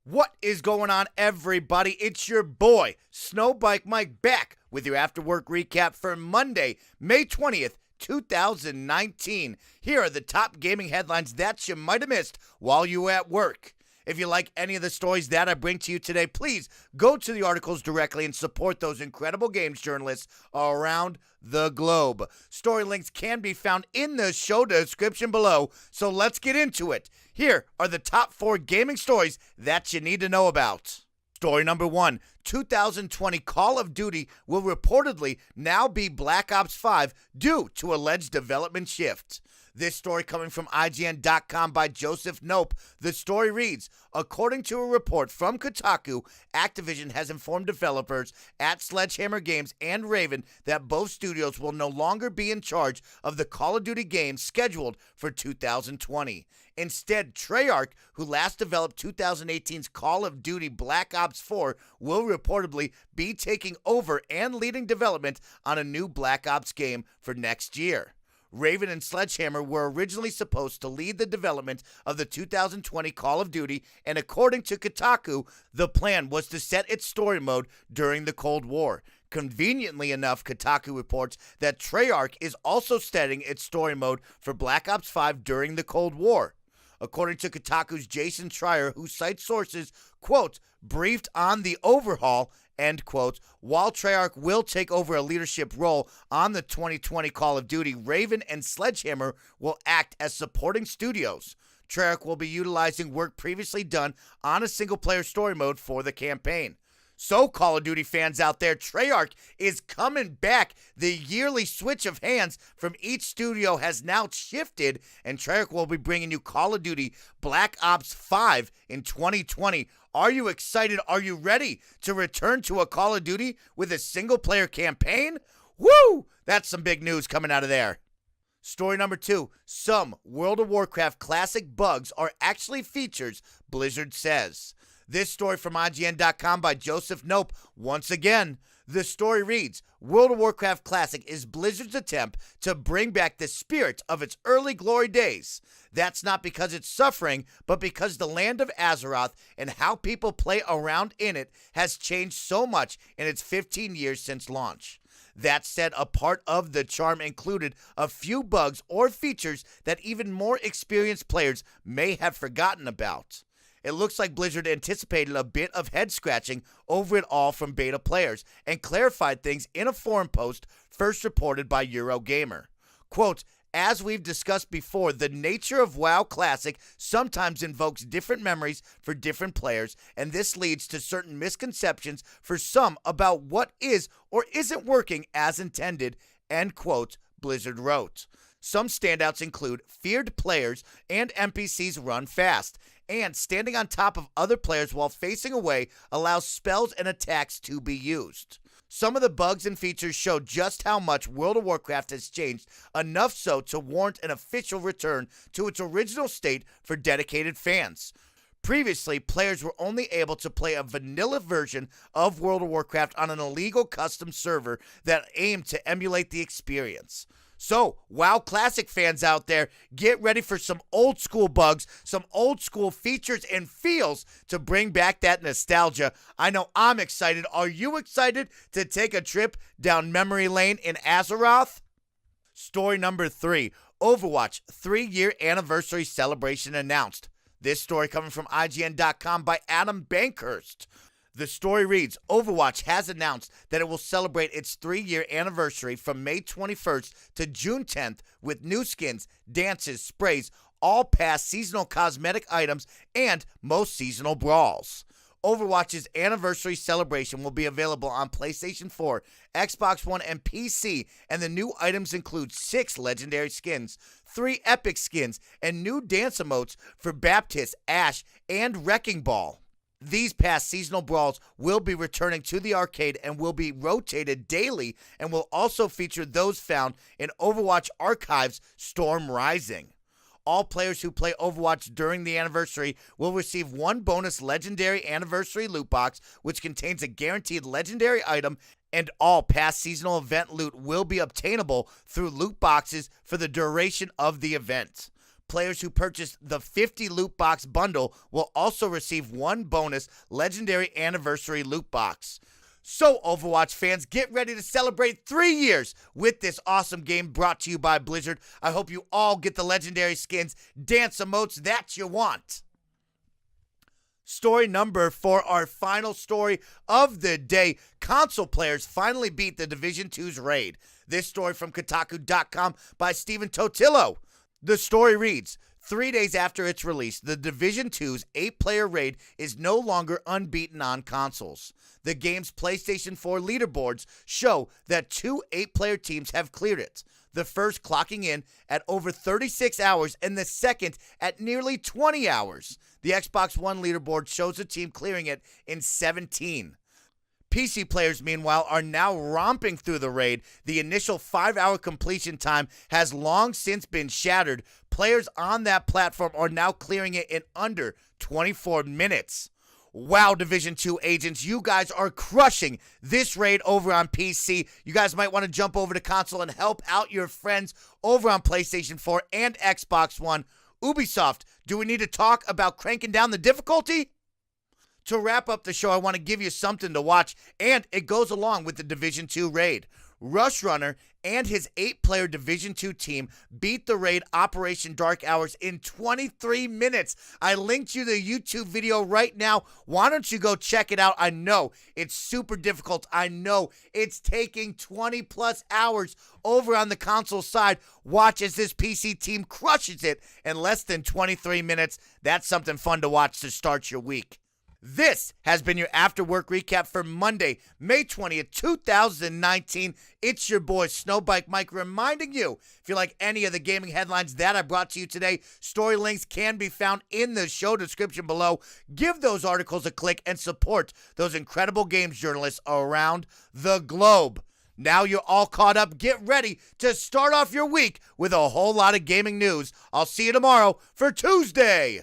What is going on, everybody? It's your boy, Snowbike Mike, back with your after work recap for Monday, May 20th, 2019. Here are the top gaming headlines that you might have missed while you were at work. If you like any of the stories that I bring to you today, please go to the articles directly and support those incredible games journalists around the globe. Story links can be found in the show description below, so let's get into it. Here are the top 4 gaming stories that you need to know about. Story number 1, 2020 Call of Duty will reportedly now be Black Ops 5 due to alleged development shift. This story coming from IGN.com by Joseph Nope. The story reads, according to a report from Kotaku, Activision has informed developers at Sledgehammer Games and Raven that both studios will no longer be in charge of the Call of Duty games scheduled for 2020. Instead, Treyarch, who last developed 2018's Call of Duty Black Ops 4, will reportedly be taking over and leading development on a new Black Ops game for next year. Raven and Sledgehammer were originally supposed to lead the development of the 2020 Call of Duty, and according to Kotaku, the plan was to set its story mode during the Cold War. Conveniently enough, Kotaku reports that Treyarch is also setting its story mode for Black Ops 5 during the Cold War. According to Kotaku's Jason Schreier, who cites sources, quote, briefed on the overhaul, end quote, while Treyarch will take over a leadership role on the 2020 Call of Duty, Raven and Sledgehammer will act as supporting studios. Treyarch will be utilizing work previously done on a single-player story mode for the campaign. So, Call of Duty fans out there, Treyarch is coming back. The yearly switch of hands from each studio has now shifted, and Treyarch will be bringing you Call of Duty Black Ops 5 in 2020. Are you excited? Are you ready to return to a Call of Duty with a single-player campaign? Woo! That's some big news coming out of there. Story number 2, some World of Warcraft classic bugs are actually features, Blizzard says. This story from IGN.com by Joseph Nope. Once again, the story reads, World of Warcraft Classic is Blizzard's attempt to bring back the spirit of its early glory days. That's not because it's suffering, but because the land of Azeroth and how people play around in it has changed so much in its 15 years since launch. That said, a part of the charm included a few bugs or features that even more experienced players may have forgotten about. It looks like Blizzard anticipated a bit of head-scratching over it all from beta players and clarified things in a forum post first reported by Eurogamer. Quote, as we've discussed before, the nature of WoW Classic sometimes invokes different memories for different players, and this leads to certain misconceptions for some about what is or isn't working as intended, end quote, Blizzard wrote. Some standouts include feared players and NPCs run fast, and standing on top of other players while facing away allows spells and attacks to be used. Some of the bugs and features show just how much World of Warcraft has changed, enough so to warrant an official return to its original state for dedicated fans. Previously, players were only able to play a vanilla version of World of Warcraft on an illegal custom server that aimed to emulate the experience. So, WoW Classic fans out there, get ready for some old school bugs, some old school features and feels to bring back that nostalgia. I know I'm excited. Are you excited to take a trip down memory lane in Azeroth? Story number 3, Overwatch 3-year anniversary celebration announced. This story coming from IGN.com by Adam Bankhurst. The story reads, Overwatch has announced that it will celebrate its 3-year anniversary from May 21st to June 10th with new skins, dances, sprays, all past seasonal cosmetic items, and most seasonal brawls. Overwatch's anniversary celebration will be available on PlayStation 4, Xbox One, and PC, and the new items include 6 legendary skins, 3 epic skins, and new dance emotes for Baptiste, Ashe, and Wrecking Ball. These past seasonal brawls will be returning to the arcade and will be rotated daily and will also feature those found in Overwatch Archives Storm Rising. All players who play Overwatch during the anniversary will receive 1 bonus legendary anniversary loot box, which contains a guaranteed legendary item, and all past seasonal event loot will be obtainable through loot boxes for the duration of the event. Players who purchase the 50 loot box bundle will also receive one bonus legendary anniversary loot box. So, Overwatch fans, get ready to celebrate 3 years with this awesome game brought to you by Blizzard. I hope you all get the legendary skins, dance emotes that you want. Story number for our final story of the day. Console players finally beat the Division 2's raid. This story from Kotaku.com by Stephen Totillo. The story reads, 3 days after its release, the Division 2's 8-player raid is no longer unbeaten on consoles. The game's PlayStation 4 leaderboards show that 2 8-player teams have cleared it. The first clocking in at over 36 hours and the second at nearly 20 hours. The Xbox One leaderboard shows a team clearing it in 17. PC players, meanwhile, are now romping through the raid. The initial 5-hour completion time has long since been shattered. Players on that platform are now clearing it in under 24 minutes. Wow, Division 2 agents, you guys are crushing this raid over on PC. You guys might want to jump over to console and help out your friends over on PlayStation 4 and Xbox One. Ubisoft, do we need to talk about cranking down the difficulty? To wrap up the show, I want to give you something to watch, and it goes along with the Division 2 raid. Rush Runner and his 8-player Division 2 team beat the raid Operation Dark Hours in 23 minutes. I linked you the YouTube video right now. Why don't you go check it out? I know it's super difficult. I know it's taking 20 plus hours over on the console side. Watch as this PC team crushes it in less than 23 minutes. That's something fun to watch to start your week. This has been your After Work Recap for Monday, May 20th, 2019. It's your boy, Snowbike Mike, reminding you, if you like any of the gaming headlines that I brought to you today, story links can be found in the show description below. Give those articles a click and support those incredible games journalists around the globe. Now you're all caught up. Get ready to start off your week with a whole lot of gaming news. I'll see you tomorrow for Tuesday.